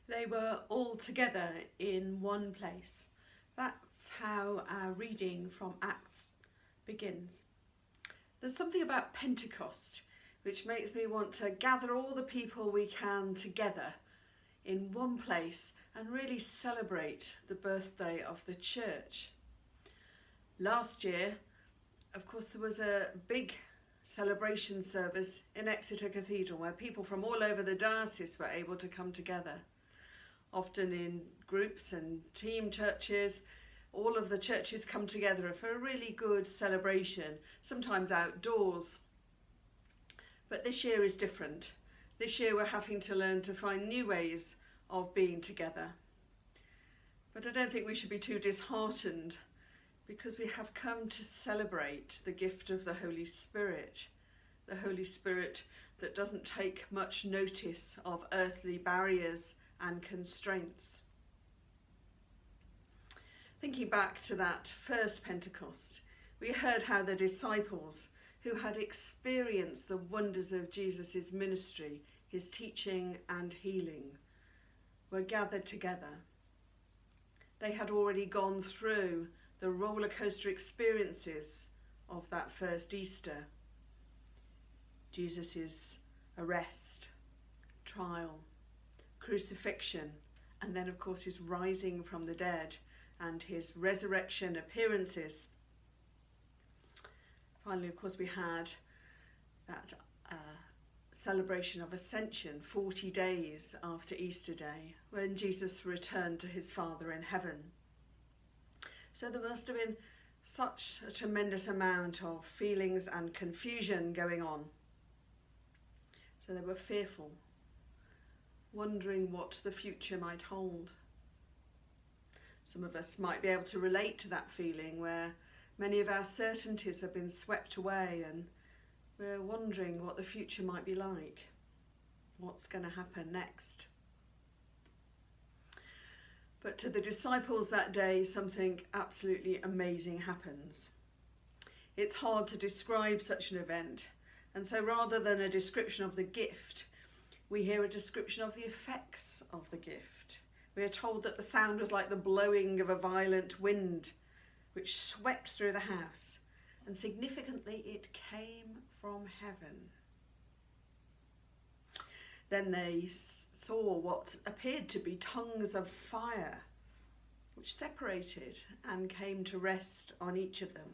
They were all together in one place. That's how our reading from Acts begins. There's something about Pentecost which makes me want to gather all the people we can together in one place and really celebrate the birthday of the church. Last year, of course, there was a big celebration service in Exeter Cathedral where people from all over the diocese were able to come together. Often in groups and team churches, all of the churches come together for a really good celebration, sometimes outdoors. But this year is different. This year we're having to learn to find new ways of being together. But I don't think we should be too disheartened, because we have come to celebrate the gift of the Holy Spirit that doesn't take much notice of earthly barriers and constraints. Thinking back to that first Pentecost, we heard how the disciples who had experienced the wonders of Jesus' ministry, his teaching and healing, were gathered together. They had already gone through the roller coaster experiences of that first Easter. Jesus' arrest, trial, crucifixion, and then of course his rising from the dead and his resurrection appearances. Finally, of course, we had that celebration of Ascension 40 days after Easter Day, when Jesus returned to his Father in heaven. So there must have been such a tremendous amount of feelings and confusion going on. So they were fearful, wondering what the future might hold. Some of us might be able to relate to that feeling where many of our certainties have been swept away and we're wondering what the future might be like. What's going to happen next? But to the disciples that day, something absolutely amazing happens. It's hard to describe such an event, and so rather than a description of the gift, we hear a description of the effects of the gift. We are told that the sound was like the blowing of a violent wind, which swept through the house, and significantly it came from heaven. Then they saw what appeared to be tongues of fire, which separated and came to rest on each of them.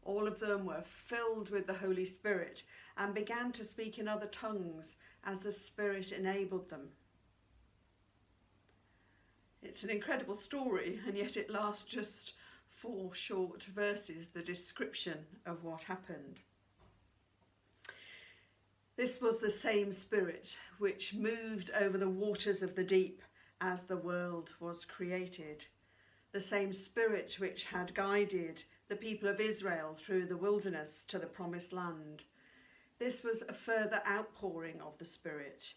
All of them were filled with the Holy Spirit and began to speak in other tongues as the Spirit enabled them. It's an incredible story, and yet it lasts just 4 short verses, the description of what happened. This was the same Spirit which moved over the waters of the deep as the world was created. The same Spirit which had guided the people of Israel through the wilderness to the promised land. This was a further outpouring of the Spirit,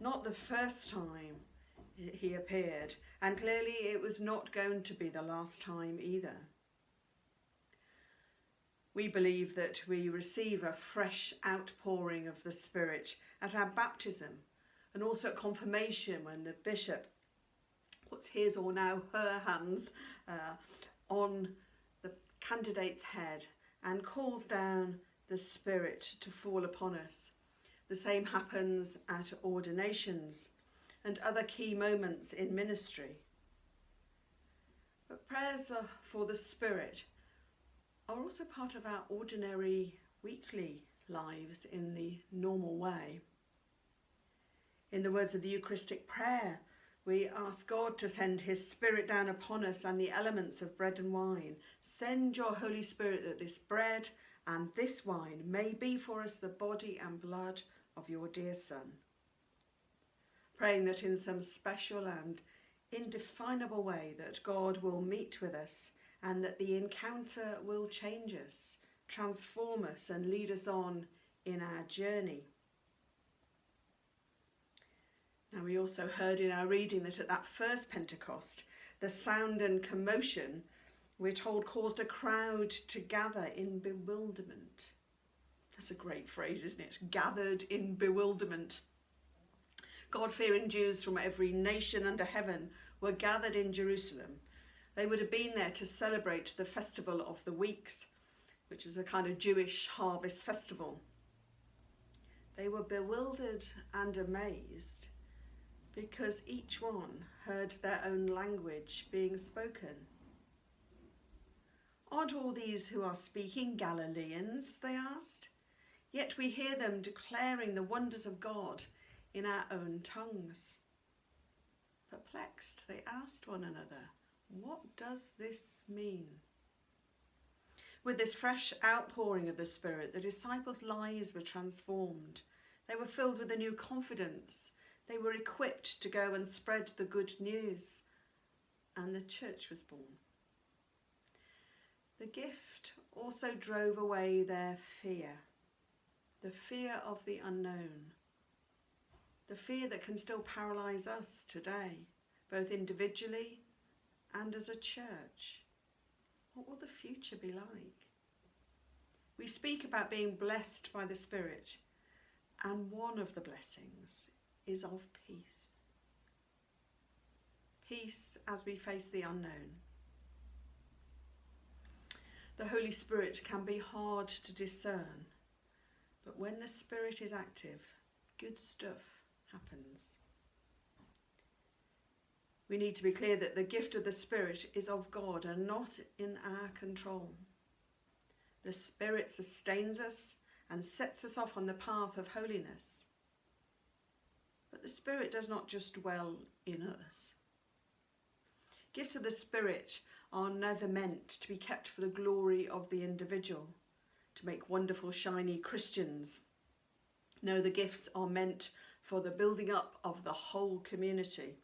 not the first time he appeared, and clearly it was not going to be the last time either. We believe that we receive a fresh outpouring of the Spirit at our baptism and also at confirmation, when the bishop puts his or now her hands on the candidate's head and calls down the Spirit to fall upon us. The same happens at ordinations and other key moments in ministry. But prayers for the Spirit are also part of our ordinary weekly lives in the normal way. In the words of the Eucharistic prayer, we ask God to send his Spirit down upon us and the elements of bread and wine. Send your Holy Spirit that this bread and this wine may be for us the body and blood of your dear Son. Praying that in some special and indefinable way that God will meet with us and that the encounter will change us, transform us and lead us on in our journey. Now, we also heard in our reading that at that first Pentecost, the sound and commotion, we're told, caused a crowd to gather in bewilderment. That's a great phrase, isn't it? Gathered in bewilderment. God-fearing Jews from every nation under heaven were gathered in Jerusalem. They would have been there to celebrate the Festival of the Weeks, which was a kind of Jewish harvest festival. They were bewildered and amazed because each one heard their own language being spoken. "Aren't all these who are speaking Galileans?" they asked. "Yet we hear them declaring the wonders of God in our own tongues." Perplexed, they asked one another, "What does this mean?" With this fresh outpouring of the Spirit, the disciples' lives were transformed. They were filled with a new confidence. They were equipped to go and spread the good news, and the church was born. The gift also drove away their fear, the fear of the unknown, the fear that can still paralyse us today, both individually and as a church. What will the future be like? We speak about being blessed by the Spirit, and one of the blessings is of peace. Peace as we face the unknown. The Holy Spirit can be hard to discern, but when the Spirit is active, good stuff happens. We need to be clear that the gift of the Spirit is of God and not in our control. The Spirit sustains us and sets us off on the path of holiness. But the Spirit does not just dwell in us. Gifts of the Spirit are never meant to be kept for the glory of the individual, to make wonderful, shiny Christians. No, the gifts are meant for the building up of the whole community.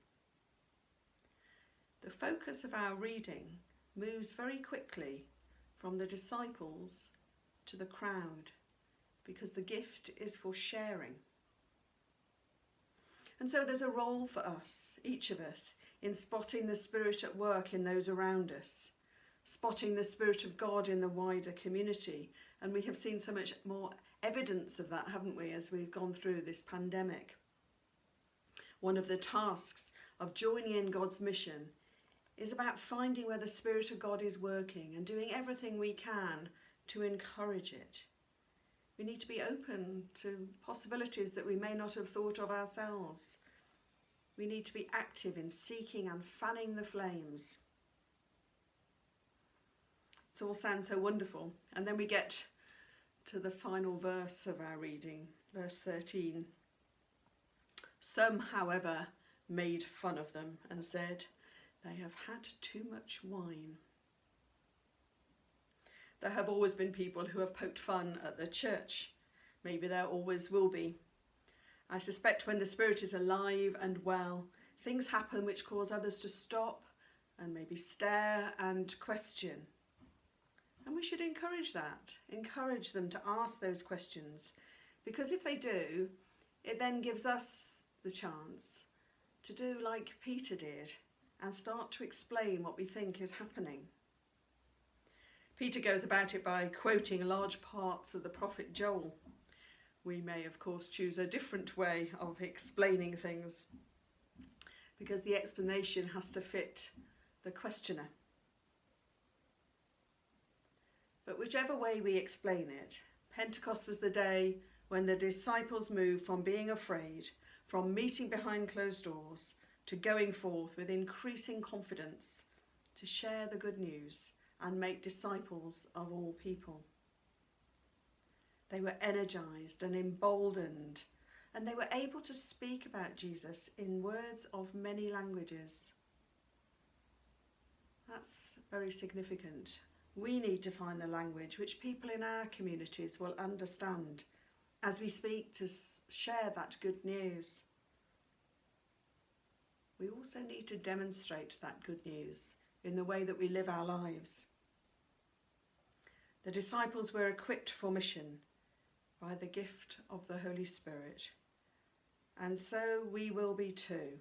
The focus of our reading moves very quickly from the disciples to the crowd, because the gift is for sharing. And so there's a role for us, each of us, in spotting the Spirit at work in those around us, spotting the Spirit of God in the wider community. And we have seen so much more evidence of that, haven't we, as we've gone through this pandemic. One of the tasks of joining in God's mission is about finding where the Spirit of God is working and doing everything we can to encourage it. We need to be open to possibilities that we may not have thought of ourselves. We need to be active in seeking and fanning the flames. It all sounds so wonderful. And then we get to the final verse of our reading, verse 13. "Some, however, made fun of them and said, 'They have had too much wine.'" There have always been people who have poked fun at the church. Maybe there always will be. I suspect when the Spirit is alive and well, things happen which cause others to stop and maybe stare and question. And we should encourage that, encourage them to ask those questions, because if they do, it then gives us the chance to do like Peter did and start to explain what we think is happening. Peter goes about it by quoting large parts of the prophet Joel. We may, of course, choose a different way of explaining things, because the explanation has to fit the questioner. But whichever way we explain it, Pentecost was the day when the disciples moved from being afraid, from meeting behind closed doors, to going forth with increasing confidence to share the good news and make disciples of all people. They were energised and emboldened, and they were able to speak about Jesus in words of many languages. That's very significant. We need to find the language which people in our communities will understand as we speak to share that good news. We also need to demonstrate that good news in the way that we live our lives. The disciples were equipped for mission by the gift of the Holy Spirit, and so we will be too,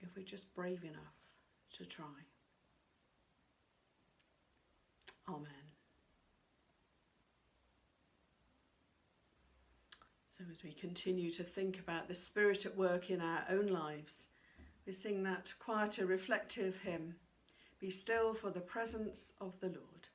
if we're just brave enough to try. Amen. So So as we continue to think about the Spirit at work in our own lives, we sing that quieter, reflective hymn, Be Still for the Presence of the Lord.